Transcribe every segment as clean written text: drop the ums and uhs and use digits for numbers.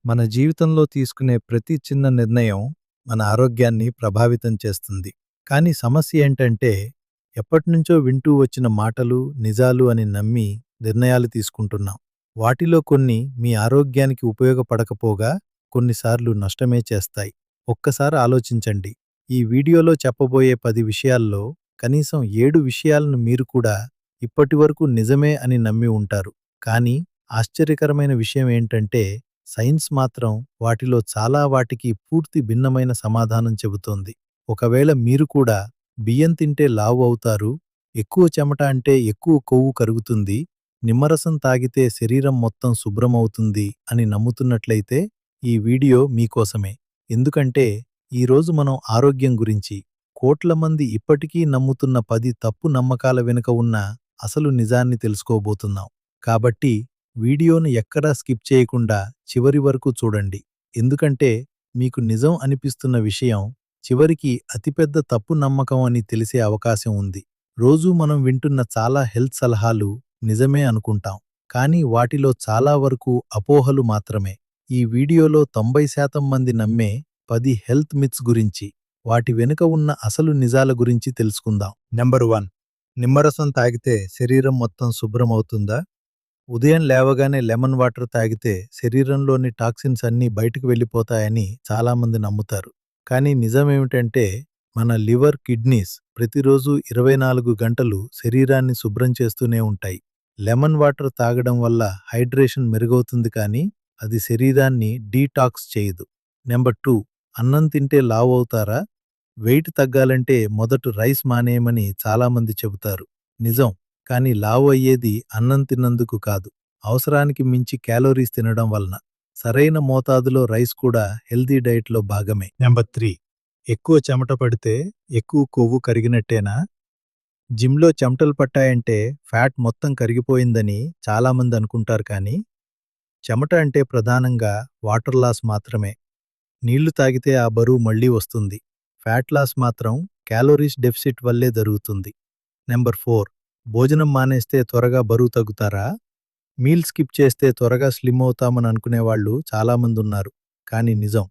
మన జీవితంలో తీసుకునే ప్రతి చిన్న నిర్ణయం మన ఆరోగ్యాన్ని ప్రభావితం చేస్తుంది. కానీ సమస్య ఏంటంటే, ఎప్పటినుంచో వింటూ వచ్చిన మాటలు, నిజాలు అని నమ్మి నిర్ణయాలు తీసుకుంటున్నాం. వాటిలో కొన్ని మీ ఆరోగ్యానికి ఉపయోగపడకపోగా కొన్నిసార్లు నష్టమే చేస్తాయి. ఒక్కసారి ఆలోచించండి. ఈ వీడియోలో చెప్పబోయే 10 విషయాల్లో కనీసం 7 విషయాలను మీరు కూడా ఇప్పటివరకు నిజమే అని నమ్మి ఉంటారు. కానీ ఆశ్చర్యకరమైన విషయం ఏంటంటే, సైన్స్ మాత్రం వాటిలో చాలా వాటికి పూర్తి భిన్నమైన సమాధానం చెబుతోంది. ఒకవేళ మీరు కూడా బియ్యం తింటే లావు అవుతారు, ఎక్కువ చెమట అంటే ఎక్కువ కొవ్వు కరుగుతుంది, నిమ్మరసం తాగితే శరీరం మొత్తం శుభ్రమవుతుంది అని నమ్ముతున్నట్లయితే ఈ వీడియో మీకోసమే. ఎందుకంటే ఈరోజు మనం ఆరోగ్యం గురించి, కోట్ల మంది ఇప్పటికీ నమ్ముతున్న 10 తప్పు నమ్మకాల వెనుక ఉన్న అసలు నిజాన్ని తెలుసుకోబోతున్నాం. కాబట్టి వీడియోను ఎక్కడా స్కిప్ చేయకుండా చివరి వరకు చూడండి. ఎందుకంటే మీకు నిజం అనిపిస్తున్న విషయం చివరికి అతిపెద్ద తప్పు నమ్మకం అని తెలిసే అవకాశం ఉంది. రోజూ మనం వింటున్న చాలా హెల్త్ సలహాలు నిజమే అనుకుంటాం. కానీ వాటిలో చాలా వరకు అపోహలు మాత్రమే. ఈ వీడియోలో 90% మంది నమ్మే 10 హెల్త్ మిత్స్ గురించి, వాటి వెనుక ఉన్న అసలు నిజాల గురించి తెలుసుకుందాం. నెంబర్ 1. నిమ్మరసం తాగితే శరీరం మొత్తం శుభ్రమవుతుందా? ఉదయం లేవగానే లెమన్ వాటర్ తాగితే శరీరంలోని టాక్సిన్స్ అన్నీ బయటకు వెళ్ళిపోతాయని చాలామంది నమ్ముతారు. కానీ నిజమేమిటంటే మన లివర్, కిడ్నీస్ ప్రతిరోజు 24 గంటలు శరీరాన్ని శుభ్రం చేస్తూనే ఉంటాయి. లెమన్ వాటర్ తాగడం వల్ల హైడ్రేషన్ మెరుగవుతుంది, కానీ అది శరీరాన్ని డీటాక్స్ చేయదు. నెంబర్ 2. అన్నం తింటే లావు అవుతారా? వెయిట్ తగ్గాలంటే మొదట రైస్ మానేయమని చాలామంది చెబుతారు. నిజం. కానీ లావు అయ్యేది అన్నం తిన్నందుకు కాదు, అవసరానికి మించి క్యాలోరీస్ తినడం వలన. సరైన మోతాదులో రైస్ కూడా హెల్తీ డైట్లో భాగమే. నెంబర్ 3. ఎక్కువ చెమట పడితే ఎక్కువ కొవ్వు కరిగినట్టేనా? జిమ్లో చెమటలు పట్టాయంటే ఫ్యాట్ మొత్తం కరిగిపోయిందని చాలామంది అనుకుంటారు, కానీ చెమట అంటే ప్రధానంగా వాటర్ లాస్ మాత్రమే. నీళ్లు తాగితే ఆ బరువు మళ్లీ వస్తుంది. ఫ్యాట్ లాస్ మాత్రం క్యాలోరీస్ డెఫిసిట్ వల్లే జరుగుతుంది. నెంబర్ 4. భోజనం మానేస్తే త్వరగా బరువు తగ్గుతారా? మీల్ స్కిప్ చేస్తే త్వరగా స్లిమ్ అవుతామని అనుకునేవాళ్లు చాలామందున్నారు. కానీ నిజం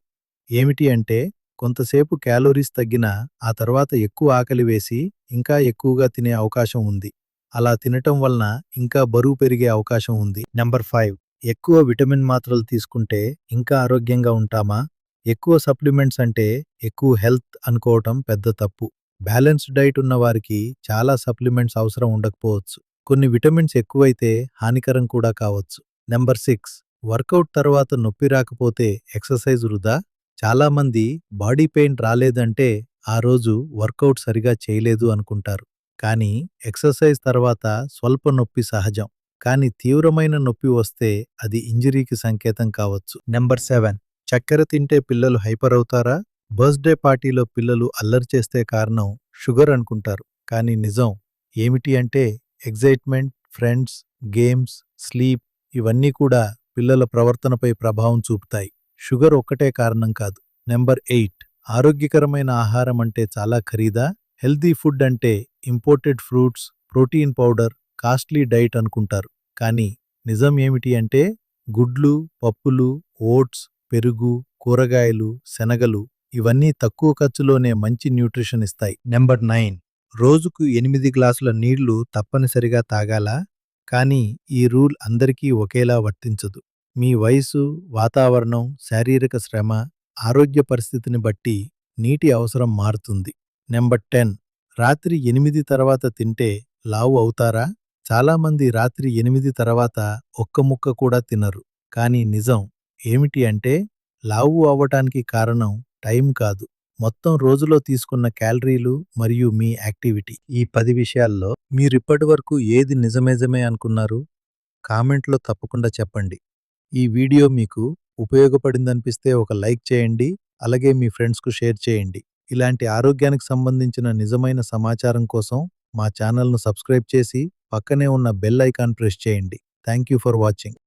ఏమిటి అంటే, కొంతసేపు క్యాలోరీస్ తగ్గినా ఆ తర్వాత ఎక్కువ ఆకలి వేసి ఇంకా ఎక్కువగా తినే అవకాశం ఉంది. అలా తినటం వలన ఇంకా బరువు పెరిగే అవకాశం ఉంది. నెంబర్ 5. ఎక్కువ విటమిన్ మాత్రలు తీసుకుంటే ఇంకా ఆరోగ్యంగా ఉంటామా? ఎక్కువ సప్లిమెంట్స్ అంటే ఎక్కువ హెల్త్ అనుకోవటం పెద్ద తప్పు. బ్యాలెన్స్డ్ డైట్ ఉన్నవారికి చాలా సప్లిమెంట్స్ అవసరం ఉండకపోవచ్చు. కొన్ని విటమిన్స్ ఎక్కువైతే హానికరం కూడా కావచ్చు. నెంబర్ 6. వర్కౌట్ తర్వాత నొప్పి రాకపోతే ఎక్సర్సైజ్ వృధా? చాలామంది బాడీ పెయిన్ రాలేదంటే ఆ రోజు వర్కౌట్ సరిగా చేయలేదు అనుకుంటారు. కానీ ఎక్సర్సైజ్ తర్వాత స్వల్ప నొప్పి సహజం. కానీ తీవ్రమైన నొప్పి వస్తే అది ఇంజరీకి సంకేతం కావచ్చు. నెంబర్ 7. చక్కెర తింటే పిల్లలు హైపర్ అవుతారా? బర్త్డే పార్టీలో పిల్లలు అల్లరి చేస్తే కారణం షుగర్ అనుకుంటారు. కానీ నిజం ఏమిటి అంటే, ఎగ్జైట్మెంట్, ఫ్రెండ్స్, గేమ్స్, స్లీప్ ఇవన్నీ కూడా పిల్లల ప్రవర్తనపై ప్రభావం చూపుతాయి. షుగర్ ఒక్కటే కారణం కాదు. నెంబర్ 8. ఆరోగ్యకరమైన ఆహారం అంటే చాలా ఖరీదా? హెల్తీ ఫుడ్ అంటే imported fruits, protein powder, costly diet అనుకుంటారు. కానీ నిజం ఏమిటి అంటే, గుడ్లు, పప్పులు, ఓట్స్, పెరుగు, కూరగాయలు, శనగలు ఇవన్నీ తక్కువ ఖర్చులోనే మంచి న్యూట్రిషన్ ఇస్తాయి. నెంబర్ 9. రోజుకు 8 గ్లాసుల నీళ్లు తప్పనిసరిగా తాగాలా? కానీ ఈ రూల్ అందరికీ ఒకేలా వర్తించదు. మీ వయసు, వాతావరణం, శారీరక శ్రమ, ఆరోగ్య పరిస్థితిని బట్టి నీటి అవసరం మారుతుంది. నెంబర్ 10. రాత్రి 8 తర్వాత తింటే లావు అవుతారా? చాలామంది రాత్రి 8 తర్వాత ఒక్క ముక్క కూడా తినరు. కానీ నిజం ఏమిటి అంటే, లావు అవ్వటానికి కారణం టైం కాదు, మొత్తం రోజులో తీసుకున్న క్యాలరీలు మరియు మీ యాక్టివిటీ. ఈ 10 విషయాల్లో మీరిప్పటివరకు ఏది నిజమే అనుకున్నారు? కామెంట్లో తప్పకుండా చెప్పండి. ఈ వీడియో మీకు ఉపయోగపడిందనిపిస్తే ఒక లైక్ చేయండి, అలాగే మీ ఫ్రెండ్స్కు షేర్ చేయండి. ఇలాంటి ఆరోగ్యానికి సంబంధించిన నిజమైన సమాచారం కోసం మా ఛానల్ను సబ్స్క్రైబ్ చేసి పక్కనే ఉన్న బెల్ ఐకాన్ ప్రెస్ చేయండి. Thank you for watching.